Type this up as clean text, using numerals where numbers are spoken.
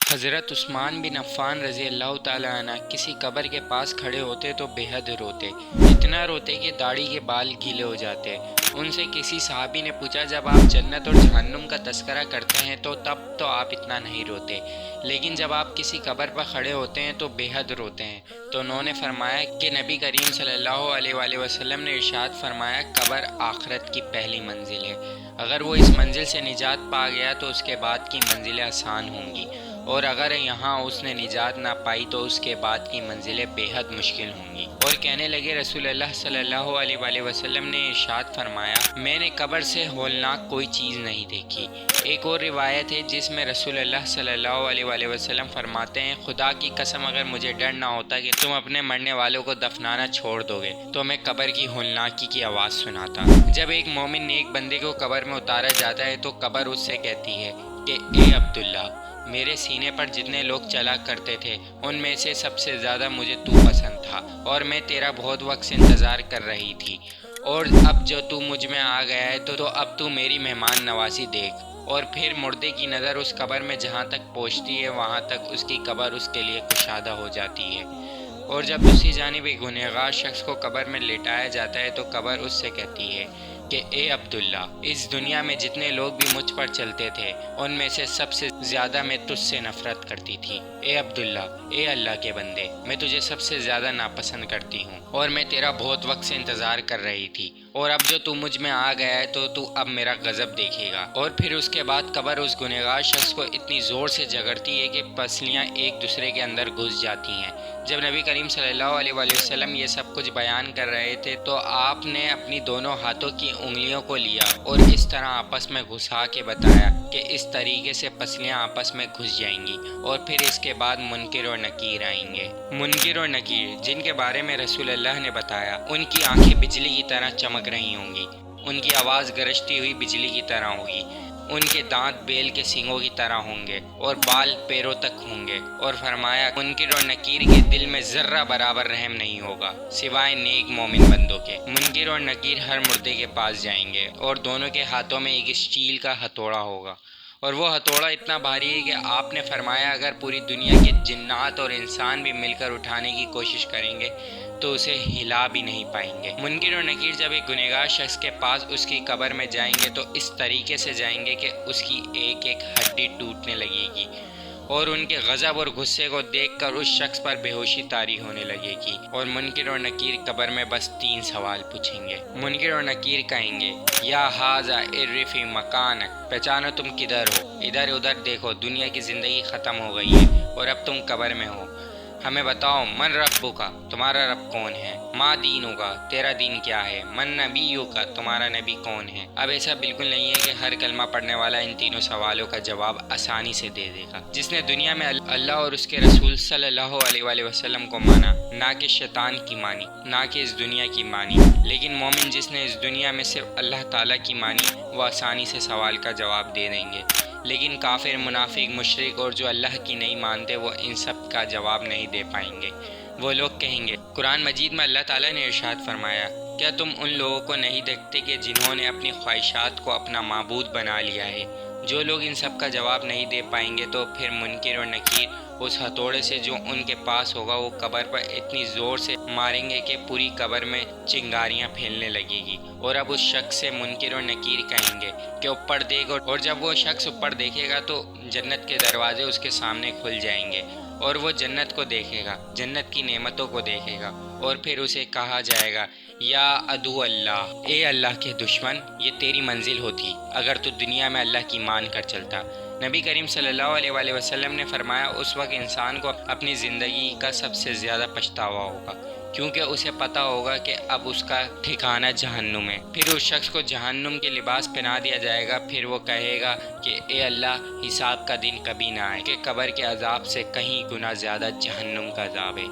حضرت عثمان بن عفان رضی اللہ تعالیٰ عنہ کسی قبر کے پاس کھڑے ہوتے تو بے حد روتے، اتنا روتے کہ داڑھی کے بال گیلے ہو جاتے۔ ان سے کسی صحابی نے پوچھا، جب آپ جنت اور جہنم کا تذکرہ کرتے ہیں تو تب تو آپ اتنا نہیں روتے، لیکن جب آپ کسی قبر پر کھڑے ہوتے ہیں تو بے حد روتے ہیں؟ تو انہوں نے فرمایا کہ نبی کریم صلی اللہ علیہ وآلہ وسلم نے ارشاد فرمایا، قبر آخرت کی پہلی منزل ہے، اگر وہ اس منزل سے نجات پا گیا تو اس کے بعد کی منزلیں آسان ہوں گی، اور اگر یہاں اس نے نجات نہ پائی تو اس کے بعد کی منزلیں بے حد مشکل ہوں گی۔ اور کہنے لگے، رسول اللہ صلی اللہ علیہ وآلہ وسلم نے ارشاد فرمایا، میں نے قبر سے ہولناک کوئی چیز نہیں دیکھی۔ ایک اور روایت ہے جس میں رسول اللہ صلی اللہ علیہ وآلہ وسلم فرماتے ہیں، خدا کی قسم اگر مجھے ڈر نہ ہوتا کہ تم اپنے مرنے والوں کو دفنانا چھوڑ دو گے تو میں قبر کی ہولناکی کی آواز سناتا۔ جب ایک مومن نیک بندے کو قبر میں اتارا جاتا ہے تو قبر اس سے کہتی ہے کہ اے عبداللہ، میرے سینے پر جتنے لوگ چلا کرتے تھے ان میں سے سب سے زیادہ مجھے تو پسند تھا، اور میں تیرا بہت وقت سے انتظار کر رہی تھی، اور اب جو تو مجھ میں آ گیا ہے تو اب تو میری مہمان نوازی دیکھ۔ اور پھر مردے کی نظر اس قبر میں جہاں تک پہنچتی ہے وہاں تک اس کی قبر اس کے لیے کشادہ ہو جاتی ہے، اور جب دوسری جانب ایک گنہگار شخص کو قبر میں لٹایا جاتا ہے تو قبر اس سے کہتی ہے کہ اے عبداللہ، اس دنیا میں جتنے لوگ بھی مجھ پر چلتے تھے ان میں سے سب سے زیادہ میں تجھ سے نفرت کرتی تھی۔ اے عبداللہ، اے اللہ کے بندے، میں تجھے سب سے زیادہ ناپسند کرتی ہوں، اور میں تیرا بہت وقت سے انتظار کر رہی تھی، اور اب جو تو مجھ میں آ گیا ہے تو اب میرا غضب دیکھے گا۔ اور پھر اس کے بعد قبر اس گنہگار شخص کو اتنی زور سے جگڑتی ہے کہ پسلیاں ایک دوسرے کے اندر گھس جاتی ہیں۔ جب نبی کریم صلی اللہ علیہ وآلہ وسلم یہ سب کچھ بیان کر رہے تھے تو آپ نے اپنی دونوں ہاتھوں کی انگلیوں کو لیا اور اس طرح آپس میں گھسا کے بتایا کہ اس طریقے سے پسلیاں آپس میں گھس جائیں گی، اور پھر اس کے بعد منکر اور نکیر آئیں گے۔ منکر اور نکیر جن کے بارے میں رسول اللہ نے بتایا، ان کی آنکھیں بجلی کی طرح چمک رہی ہوں گی، ان کی آواز گرجتی ہوئی بجلی کی طرح ہوگی، ان کے دانت بیل کے سینگوں کی طرح ہوں گے، اور بال پیروں تک ہوں گے۔ اور فرمایا، منکر اور نکیر کے دل میں ذرہ برابر رحم نہیں ہوگا سوائے نیک مومن بندوں کے۔ منکر اور نکیر ہر مردے کے پاس جائیں گے اور دونوں کے ہاتھوں میں ایک اسٹیل کا ہتھوڑا ہوگا، اور وہ ہتھوڑا اتنا بھاری ہے کہ آپ نے فرمایا اگر پوری دنیا کے جنات اور انسان بھی مل کر اٹھانے کی کوشش کریں گے تو اسے ہلا بھی نہیں پائیں گے۔ منکر اور نکیر جب ایک گنہگار شخص کے پاس اس کی قبر میں جائیں گے تو اس طریقے سے جائیں گے کہ اس کی ایک ایک ہڈی ٹوٹنے لگے گی، اور ان کے غضب اور غصے کو دیکھ کر اس شخص پر بے ہوشی طاری ہونے لگے گی، اور منکر اور نکیر قبر میں بس 3 سوال پوچھیں گے۔ منکر اور نکیر کہیں گے، یا ھذا اعرفی مکانک، پہچانو تم کدھر ہو، ادھر ادھر دیکھو، دنیا کی زندگی ختم ہو گئی ہے اور اب تم قبر میں ہو، ہمیں بتاؤ من ربک، تمہارا رب کون ہے، ما دینک، تیرا دین کیا ہے، من نبیک، تمہارا نبی کون ہے۔ اب ایسا بالکل نہیں ہے کہ ہر کلمہ پڑھنے والا ان تینوں سوالوں کا جواب آسانی سے دے دے گا۔ جس نے دنیا میں اللہ اور اس کے رسول صلی اللہ علیہ وآلہ وسلم کو مانا، نہ کہ شیطان کی مانی، نہ کہ اس دنیا کی مانی، لیکن مومن جس نے اس دنیا میں صرف اللہ تعالیٰ کی مانی، وہ آسانی سے سوال کا جواب دے دیں گے، لیکن کافر، منافق، مشرک اور جو اللہ کی نہیں مانتے وہ ان سب کا جواب نہیں دے پائیں گے۔ وہ لوگ کہیں گے، قرآن مجید میں اللہ تعالیٰ نے ارشاد فرمایا، کیا تم ان لوگوں کو نہیں دیکھتے کہ جنہوں نے اپنی خواہشات کو اپنا معبود بنا لیا ہے؟ جو لوگ ان سب کا جواب نہیں دے پائیں گے تو پھر منکر اور نکیر اس ہتھوڑے سے جو ان کے پاس ہوگا وہ قبر پر اتنی زور سے ماریں گے کہ پوری قبر میں چنگاریاں پھیلنے لگے گی، اور اب اس شخص سے منکر اور نکیر کہیں گے کہ اوپر دیکھ، اور جب وہ شخص اوپر دیکھے گا تو جنت کے دروازے اس کے سامنے کھل جائیں گے، اور وہ جنت کو دیکھے گا، جنت کی نعمتوں کو دیکھے گا، اور پھر اسے کہا جائے گا، یا عدو اللہ، اے اللہ کے دشمن، یہ تیری منزل ہوتی اگر تو دنیا میں اللہ کی مان کر چلتا۔ نبی کریم صلی اللہ علیہ وآلہ وسلم نے فرمایا، اس وقت انسان کو اپنی زندگی کا سب سے زیادہ پچھتاوا ہوگا، کیونکہ اسے پتہ ہوگا کہ اب اس کا ٹھکانہ جہنم ہے۔ پھر اس شخص کو جہنم کے لباس پہنا دیا جائے گا، پھر وہ کہے گا کہ اے اللہ، حساب کا دن کبھی نہ آئے، کہ قبر کے عذاب سے کہیں گنا زیادہ جہنم کا عذاب ہے۔